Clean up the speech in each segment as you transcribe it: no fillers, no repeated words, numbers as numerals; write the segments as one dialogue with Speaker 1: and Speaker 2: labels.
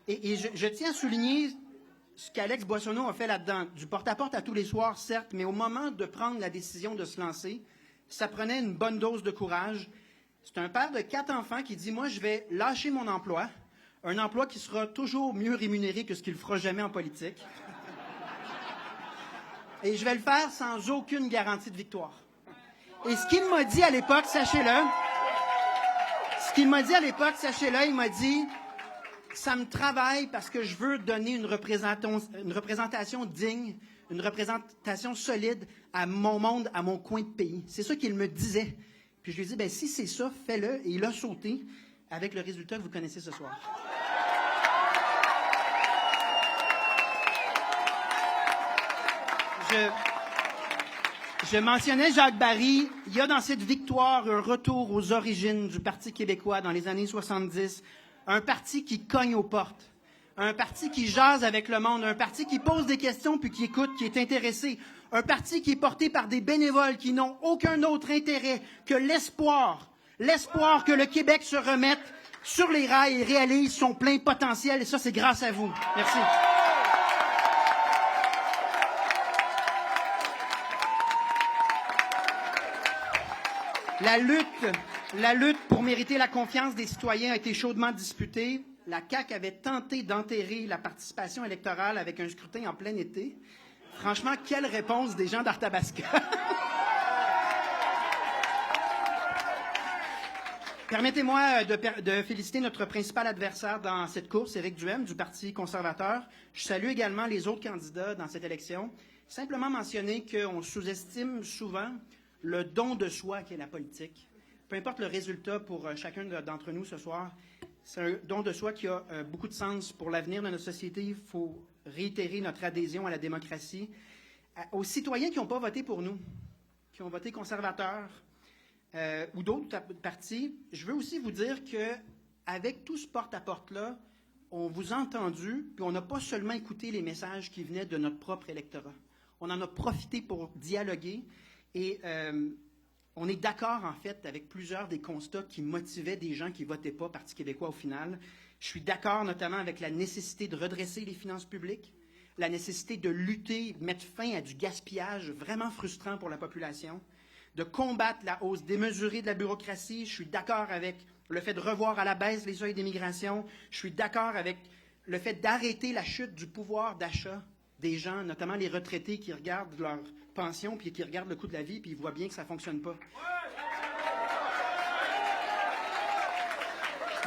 Speaker 1: Je tiens à souligner ce qu'Alex Boissonneau a fait là-dedans. Du porte-à-porte à tous les soirs, certes, mais au moment de prendre la décision de se lancer, ça prenait une bonne dose de courage. C'est un père de 4 enfants qui dit « Moi, je vais lâcher mon emploi, un emploi qui sera toujours mieux rémunéré que ce qu'il fera jamais en politique. Et je vais le faire sans aucune garantie de victoire. » Et ce qu'il m'a dit à l'époque, sachez-le, il m'a dit « Ça me travaille parce que je veux donner une représentation digne, une représentation solide à mon monde, à mon coin de pays. » C'est ça qu'il me disait. Puis je lui ai dit, ben si c'est ça, fais-le. Et il a sauté avec le résultat que vous connaissez ce soir. Je mentionnais Jacques Barry. Il y a dans cette victoire un retour aux origines du Parti québécois dans les années 70. Un parti qui cogne aux portes. Un parti qui jase avec le monde. Un parti qui pose des questions puis qui écoute, qui est intéressé. Un parti qui est porté par des bénévoles qui n'ont aucun autre intérêt que l'espoir que le Québec se remette sur les rails et réalise son plein potentiel. Et ça, c'est grâce à vous. Merci. La lutte pour mériter la confiance des citoyens a été chaudement disputée. La CAQ avait tenté d'enterrer la participation électorale avec un scrutin en plein été. Franchement, quelle réponse des gens d'Arthabasca! Permettez-moi de féliciter notre principal adversaire dans cette course, Éric Duhaime, du Parti conservateur. Je salue également les autres candidats dans cette élection. Simplement mentionner qu'on sous-estime souvent le don de soi qu'est la politique. Peu importe le résultat pour chacun d'entre nous ce soir, c'est un don de soi qui a beaucoup de sens pour l'avenir de notre société. Il faut réitérer notre adhésion à la démocratie. Aux citoyens qui n'ont pas voté pour nous, qui ont voté conservateur ou d'autres partis, je veux aussi vous dire qu'avec tout ce porte-à-porte-là, on vous a entendu, puis on n'a pas seulement écouté les messages qui venaient de notre propre électorat. On en a profité pour dialoguer et on est d'accord, en fait, avec plusieurs des constats qui motivaient des gens qui ne votaient pas Parti québécois au final. Je suis d'accord notamment avec la nécessité de redresser les finances publiques, la nécessité de lutter, mettre fin à du gaspillage vraiment frustrant pour la population, de combattre la hausse démesurée de la bureaucratie. Je suis d'accord avec le fait de revoir à la baisse les seuils d'immigration. Je suis d'accord avec le fait d'arrêter la chute du pouvoir d'achat des gens, notamment les retraités qui regardent leur pension puis qui regardent le coût de la vie puis ils voient bien que ça ne fonctionne pas.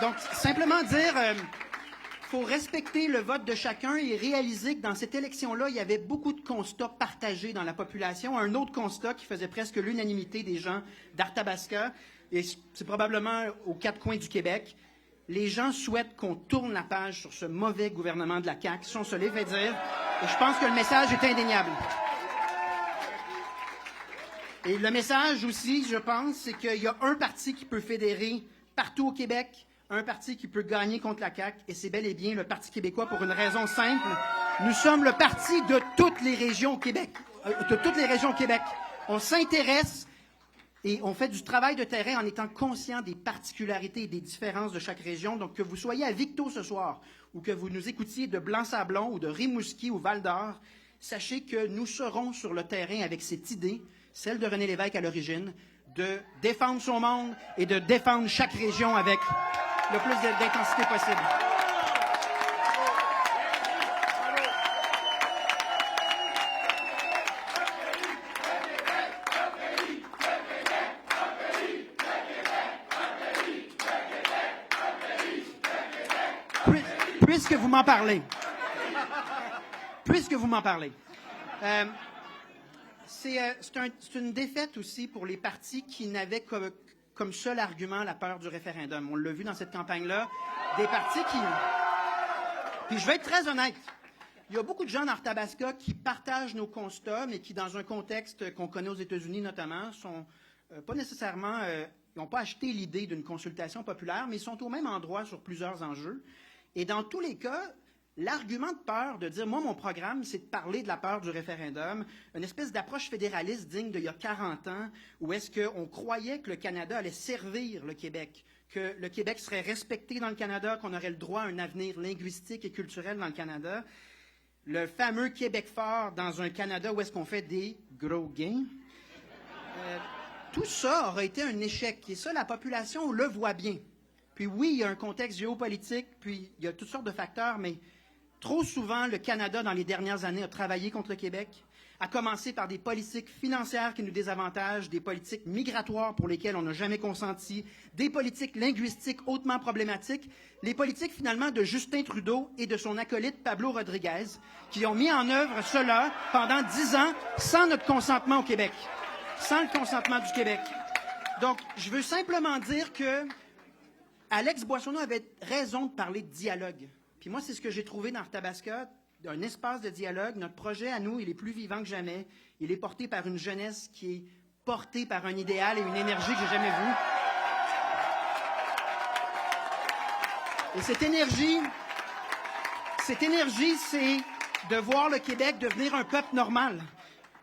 Speaker 1: Donc, simplement dire, faut respecter le vote de chacun et réaliser que dans cette élection-là, il y avait beaucoup de constats partagés dans la population. Un autre constat qui faisait presque l'unanimité des gens d'Arthabasca, et c'est probablement aux 4 coins du Québec. Les gens souhaitent qu'on tourne la page sur ce mauvais gouvernement de la CAQ, si on se les fait dire. Et je pense que le message est indéniable. Et le message aussi, je pense, c'est qu'il y a un parti qui peut fédérer partout au Québec, un parti qui peut gagner contre la CAQ, et c'est bel et bien le Parti québécois pour une raison simple. Nous sommes le parti de toutes les régions au Québec. On s'intéresse et on fait du travail de terrain en étant conscient des particularités et des différences de chaque région. Donc, que vous soyez à Victo ce soir ou que vous nous écoutiez de Blanc-Sablon ou de Rimouski ou Val-d'Or, sachez que nous serons sur le terrain avec cette idée, celle de René Lévesque à l'origine, de défendre son monde et de défendre chaque région avec le plus d'intensité possible. Puisque vous m'en parlez, c'est une défaite aussi pour les partis qui n'avaient comme seul argument la peur du référendum. On l'a vu dans cette campagne-là. Des partis qui... Puis je vais être très honnête. Il y a beaucoup de gens d'Arthabasca qui partagent nos constats, mais qui, dans un contexte qu'on connaît aux États-Unis notamment, sont pas nécessairement... ils n'ont pas acheté l'idée d'une consultation populaire, mais ils sont au même endroit sur plusieurs enjeux. Et dans tous les cas, l'argument de peur de dire « moi, mon programme, c'est de parler de la peur du référendum », une espèce d'approche fédéraliste digne d'il y a 40 ans, où est-ce qu'on croyait que le Canada allait servir le Québec, que le Québec serait respecté dans le Canada, qu'on aurait le droit à un avenir linguistique et culturel dans le Canada. Le fameux Québec fort dans un Canada où est-ce qu'on fait des gros gains. Tout ça aurait été un échec. Et ça, la population le voit bien. Puis oui, il y a un contexte géopolitique, puis il y a toutes sortes de facteurs, mais trop souvent, le Canada, dans les dernières années, a travaillé contre le Québec, à commencer par des politiques financières qui nous désavantagent, des politiques migratoires pour lesquelles on n'a jamais consenti, des politiques linguistiques hautement problématiques, les politiques finalement de Justin Trudeau et de son acolyte Pablo Rodriguez, qui ont mis en œuvre cela pendant 10 ans sans notre consentement au Québec, sans le consentement du Québec. Donc, je veux simplement dire que Alex Boissonneau avait raison de parler de dialogue. Puis moi, c'est ce que j'ai trouvé dans Arthabasca, un espace de dialogue. Notre projet, à nous, il est plus vivant que jamais. Il est porté par une jeunesse qui est portée par un idéal et une énergie que j'ai jamais vue. Et cette énergie, c'est de voir le Québec devenir un peuple normal.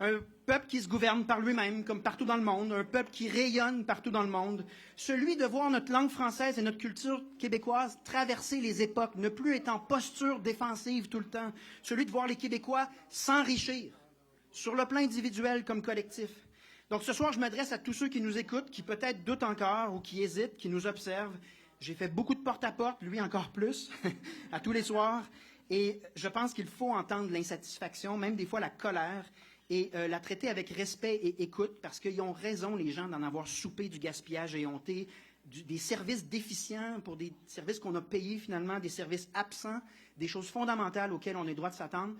Speaker 1: Un peuple qui se gouverne par lui-même, comme partout dans le monde, un peuple qui rayonne partout dans le monde, celui de voir notre langue française et notre culture québécoise traverser les époques, ne plus être en posture défensive tout le temps, celui de voir les Québécois s'enrichir, sur le plan individuel comme collectif. Donc ce soir, je m'adresse à tous ceux qui nous écoutent, qui peut-être doutent encore ou qui hésitent, qui nous observent. J'ai fait beaucoup de porte-à-porte, lui encore plus, à tous les soirs, et je pense qu'il faut entendre l'insatisfaction, même des fois la colère, et la traiter avec respect et écoute, parce qu'ils ont raison, les gens, d'en avoir soupé du gaspillage éhonté, des services déficients pour des services qu'on a payés finalement, des services absents, des choses fondamentales auxquelles on est droit de s'attendre.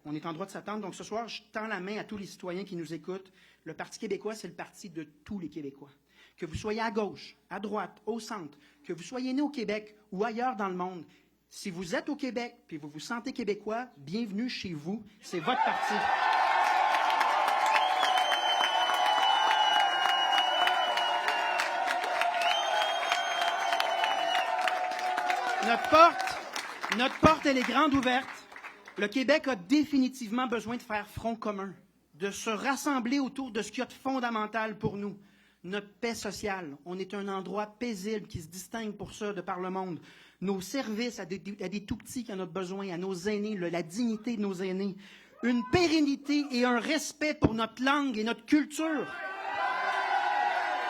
Speaker 1: On est en droit de s'attendre. Donc ce soir, je tends la main à tous les citoyens qui nous écoutent. Le Parti québécois, c'est le parti de tous les Québécois. Que vous soyez à gauche, à droite, au centre, que vous soyez né au Québec ou ailleurs dans le monde, si vous êtes au Québec puis vous vous sentez québécois, bienvenue chez vous. C'est votre parti. Notre porte, elle est grande ouverte. Le Québec a définitivement besoin de faire front commun, de se rassembler autour de ce qu'il y a de fondamental pour nous. Notre paix sociale. On est un endroit paisible qui se distingue pour ça de par le monde. Nos services à des tout-petits qui en ont besoin, à nos aînés, la dignité de nos aînés. Une pérennité et un respect pour notre langue et notre culture.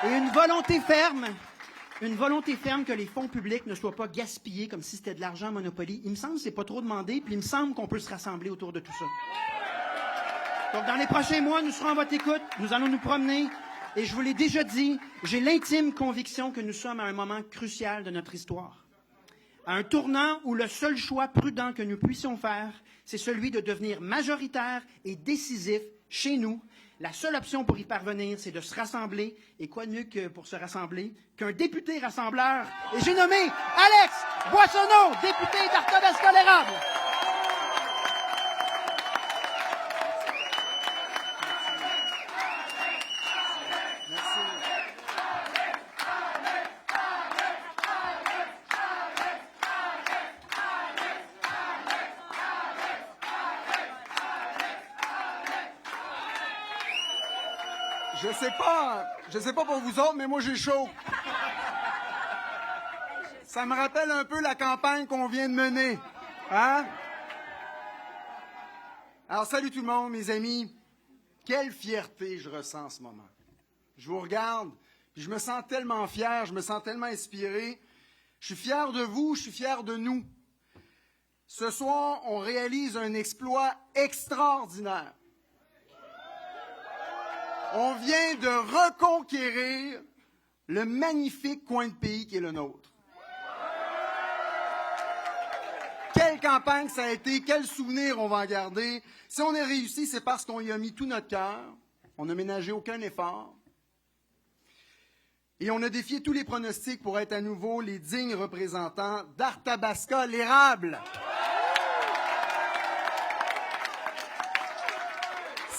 Speaker 1: Et une volonté ferme que les fonds publics ne soient pas gaspillés comme si c'était de l'argent Monopoly. Il me semble que ce n'est pas trop demandé, puis il me semble qu'on peut se rassembler autour de tout ça. Donc, dans les prochains mois, nous serons à votre écoute, nous allons nous promener, et je vous l'ai déjà dit, j'ai l'intime conviction que nous sommes à un moment crucial de notre histoire. À un tournant où le seul choix prudent que nous puissions faire, c'est celui de devenir majoritaire et décisif chez nous. La seule option pour y parvenir, c'est de se rassembler. Et quoi de mieux que pour se rassembler qu'un député rassembleur? Et j'ai nommé Alex Boissonneau, député d'Arthabasca-l'Érable.
Speaker 2: Je sais pas pour vous autres, mais moi j'ai chaud. Ça me rappelle un peu la campagne qu'on vient de mener. Hein? Alors salut tout le monde, mes amis. Quelle fierté je ressens en ce moment. Je vous regarde, puis je me sens tellement fier, je me sens tellement inspiré. Je suis fier de vous, je suis fier de nous. Ce soir, on réalise un exploit extraordinaire. On vient de reconquérir le magnifique coin de pays qui est le nôtre. Quelle campagne ça a été, quel souvenir on va en garder. Si on a réussi, c'est parce qu'on y a mis tout notre cœur, on n'a ménagé aucun effort, et on a défié tous les pronostics pour être à nouveau les dignes représentants d'Arthabasca-l'Érable.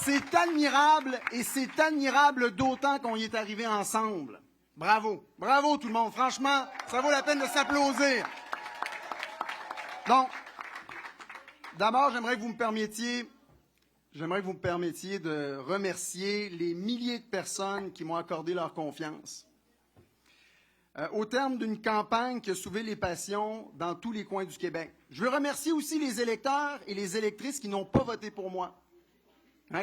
Speaker 2: C'est admirable, et c'est admirable d'autant qu'on y est arrivé ensemble. Bravo. Bravo tout le monde. Franchement, ça vaut la peine de s'applaudir. Donc, d'abord, j'aimerais que vous me permettiez de remercier les milliers de personnes qui m'ont accordé leur confiance. au terme d'une campagne qui a soulevé les passions dans tous les coins du Québec. Je veux remercier aussi les électeurs et les électrices qui n'ont pas voté pour moi,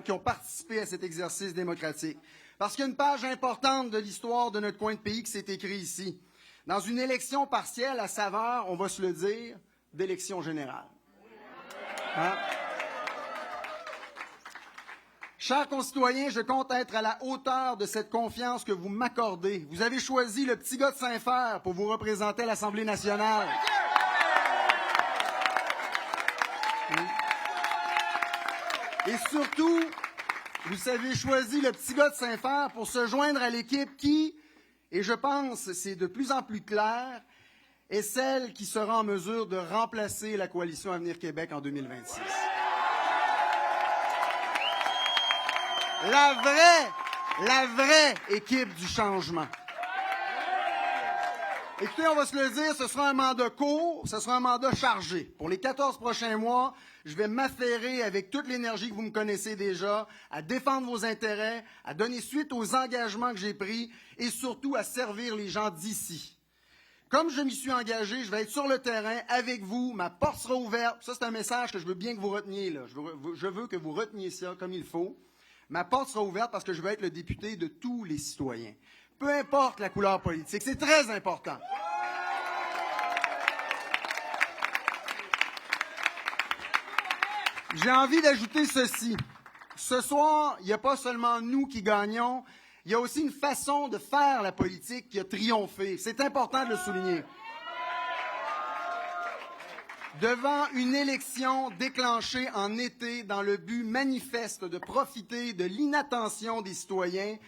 Speaker 2: qui ont participé à cet exercice démocratique. Parce qu'il y a une page importante de l'histoire de notre coin de pays qui s'est écrite ici. Dans une élection partielle à saveur, on va se le dire, d'élection générale. Chers concitoyens, je compte être à la hauteur de cette confiance que vous m'accordez. Vous avez choisi le petit gars de Saint-Fer pour vous représenter à l'Assemblée nationale. Et surtout, vous avez choisi le petit gars de Saint-Fer pour se joindre à l'équipe qui, et je pense c'est de plus en plus clair, est celle qui sera en mesure de remplacer la coalition Avenir Québec en 2026. La vraie équipe du changement. Écoutez, on va se le dire, ce sera un mandat court, ce sera un mandat chargé. Pour les 14 prochains mois, je vais m'affairer avec toute l'énergie que vous me connaissez déjà, à défendre vos intérêts, à donner suite aux engagements que j'ai pris et surtout à servir les gens d'ici. Comme je m'y suis engagé, je vais être sur le terrain avec vous, ma porte sera ouverte. Ça, c'est un message que je veux bien que vous reteniez, là. Je veux que vous reteniez ça comme il faut. Ma porte sera ouverte parce que je veux être le député de tous les citoyens. Peu importe la couleur politique, c'est très important. J'ai envie d'ajouter ceci. Ce soir, il n'y a pas seulement nous qui gagnons, il y a aussi une façon de faire la politique qui a triomphé. C'est important de le souligner. Devant une élection déclenchée en été dans le but manifeste de profiter de l'inattention des citoyens,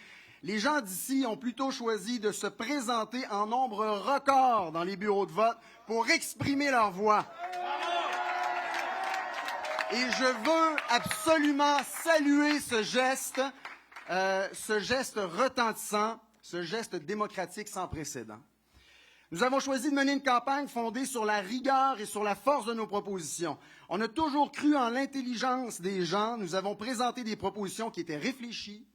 Speaker 2: les gens d'ici ont plutôt choisi de se présenter en nombre record dans les bureaux de vote pour exprimer leur voix. Et je veux absolument saluer ce geste retentissant, ce geste démocratique sans précédent. Nous avons choisi de mener une campagne fondée sur la rigueur et sur la force de nos propositions. On a toujours cru en l'intelligence des gens. Nous avons présenté des propositions qui étaient réfléchies,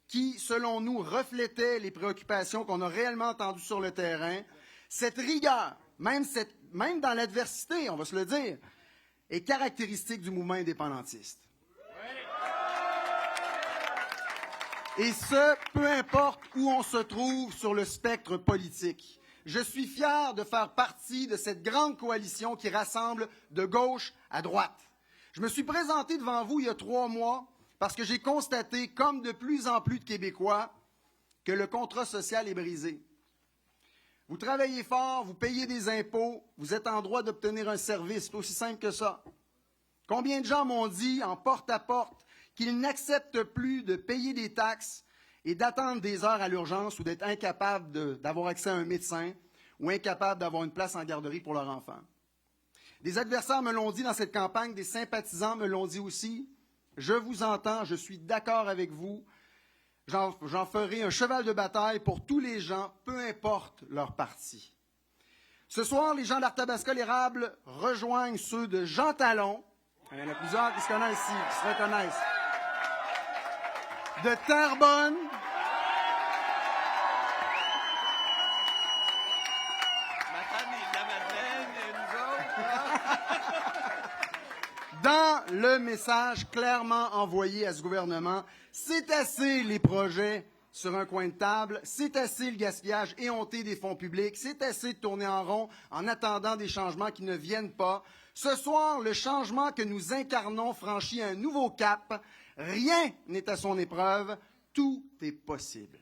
Speaker 2: qui, selon nous, reflétaient les préoccupations qu'on a réellement entendues sur le terrain. Cette rigueur, même dans l'adversité, on va se le dire, est caractéristique du mouvement indépendantiste. Et ce, peu importe où on se trouve sur le spectre politique. Je suis fier de faire partie de cette grande coalition qui rassemble de gauche à droite. Je me suis présenté devant vous il y a 3 mois parce que j'ai constaté, comme de plus en plus de Québécois, que le contrat social est brisé. Vous travaillez fort, vous payez des impôts, vous êtes en droit d'obtenir un service. C'est aussi simple que ça. Combien de gens m'ont dit, en porte-à-porte, qu'ils n'acceptent plus de payer des taxes et d'attendre des heures à l'urgence ou d'être incapables d'avoir accès à un médecin ou incapables d'avoir une place en garderie pour leur enfant. Des adversaires me l'ont dit dans cette campagne, des sympathisants me l'ont dit aussi. Je vous entends, je suis d'accord avec vous. J'en ferai un cheval de bataille pour tous les gens, peu importe leur parti. Ce soir, les gens d'Arthabasca-l'Érable rejoignent ceux de Jean Talon. Il y en a plusieurs qui se connaissent ici, qui se reconnaissent. De Terrebonne. Dans le message clairement envoyé à ce gouvernement, c'est assez les projets sur un coin de table, c'est assez le gaspillage éhonté des fonds publics, c'est assez de tourner en rond en attendant des changements qui ne viennent pas. Ce soir, le changement que nous incarnons franchit un nouveau cap. Rien n'est à son épreuve, tout est possible.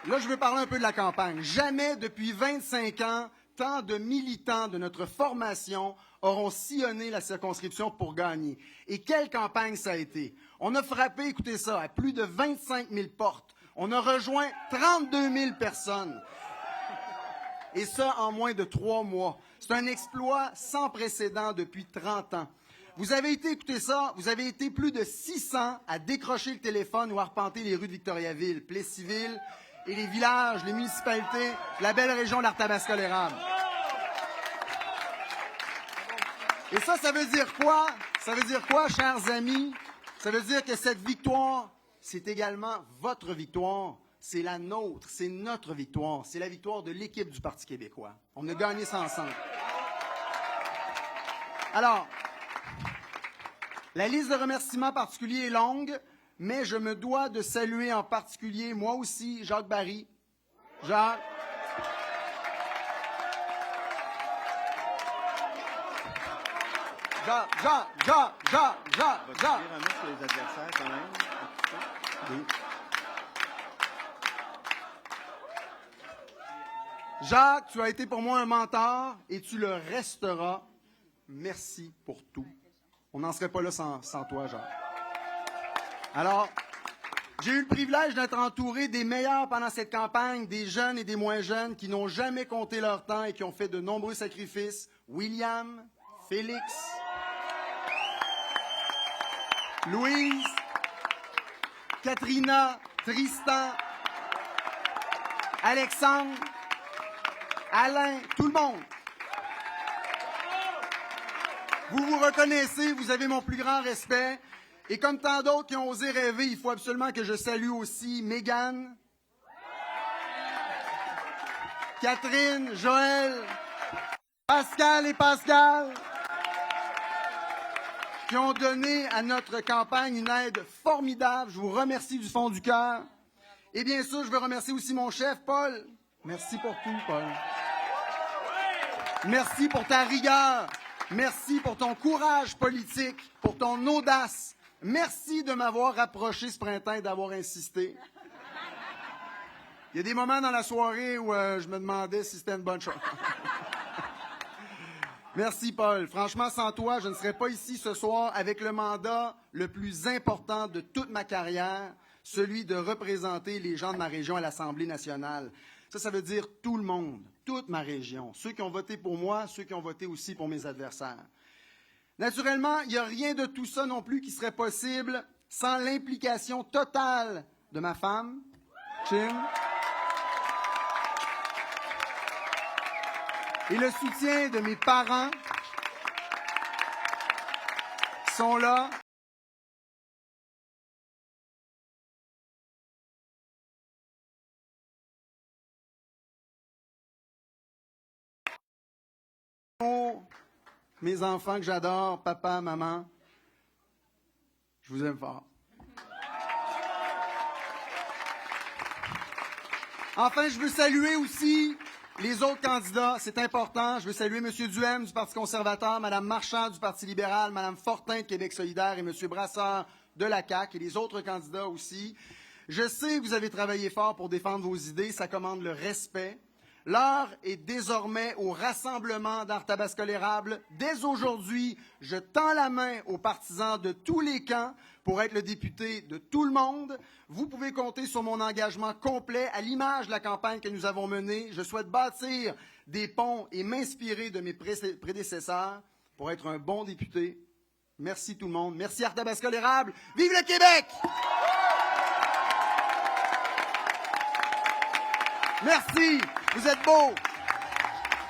Speaker 2: Là, je veux parler un peu de la campagne. Jamais depuis 25 ans, tant de militants de notre formation auront sillonné la circonscription pour gagner. Et quelle campagne ça a été? On a frappé, écoutez ça, à plus de 25 000 portes. On a rejoint 32 000 personnes. Et ça en moins de 3 mois. C'est un exploit sans précédent depuis 30 ans. Vous avez été, écoutez ça, vous avez été plus de 600 à décrocher le téléphone ou à arpenter les rues de Victoriaville, Plessisville, et les villages, les municipalités, la belle région d'Arthabasca-l'Érable. Et ça veut dire quoi? Ça veut dire quoi, chers amis? Ça veut dire que cette victoire, c'est également votre victoire. C'est la nôtre, c'est notre victoire. C'est la victoire de l'équipe du Parti québécois. On a gagné ça ensemble. Alors, la liste de remerciements particuliers est longue, mais je me dois de saluer en particulier, moi aussi, Jacques Barry. Jacques. Jacques.
Speaker 3: Vas-tu dire un mot sur les adversaires quand même?
Speaker 2: Oui. Jacques, tu as été pour moi un mentor et tu le resteras. Merci pour tout. On n'en serait pas là sans toi, Jacques. Alors, j'ai eu le privilège d'être entouré des meilleurs pendant cette campagne, des jeunes et des moins jeunes qui n'ont jamais compté leur temps et qui ont fait de nombreux sacrifices. William, Félix, Louise, Katrina, Tristan, Alexandre, Alain, tout le monde. Vous vous reconnaissez, vous avez mon plus grand respect. Et comme tant d'autres qui ont osé rêver, il faut absolument que je salue aussi Mégane, Catherine, Joël, Pascal et Pascal, qui ont donné à notre campagne une aide formidable. Je vous remercie du fond du cœur. Et bien sûr, je veux remercier aussi mon chef, Paul. Merci pour tout, Paul. Merci pour ta rigueur. Merci pour ton courage politique, pour ton audace. Merci de m'avoir rapproché ce printemps et d'avoir insisté. Il y a des moments dans la soirée où je me demandais si c'était une bonne chose. Merci, Paul. Franchement, sans toi, je ne serais pas ici ce soir avec le mandat le plus important de toute ma carrière, celui de représenter les gens de ma région à l'Assemblée nationale. Ça veut dire tout le monde, toute ma région, ceux qui ont voté pour moi, ceux qui ont voté aussi pour mes adversaires. Naturellement, il n'y a rien de tout ça non plus qui serait possible sans l'implication totale de ma femme, Chin, et le soutien de mes parents qui sont là. Mes enfants que j'adore, papa, maman, je vous aime fort. Enfin, je veux saluer aussi les autres candidats, c'est important. Je veux saluer M. Duhem du Parti conservateur, Mme Marchand du Parti libéral, Mme Fortin de Québec solidaire et M. Brassard de la CAQ et les autres candidats aussi. Je sais que vous avez travaillé fort pour défendre vos idées, ça commande le respect. L'heure est désormais au rassemblement d'Arthabasca l'érable. Dès aujourd'hui, je tends la main aux partisans de tous les camps pour être le député de tout le monde. Vous pouvez compter sur mon engagement complet à l'image de la campagne que nous avons menée. Je souhaite bâtir des ponts et m'inspirer de mes prédécesseurs pour être un bon député. Merci tout le monde. Merci Arthabasca l'érable. Vive le Québec! Merci, vous êtes beaux.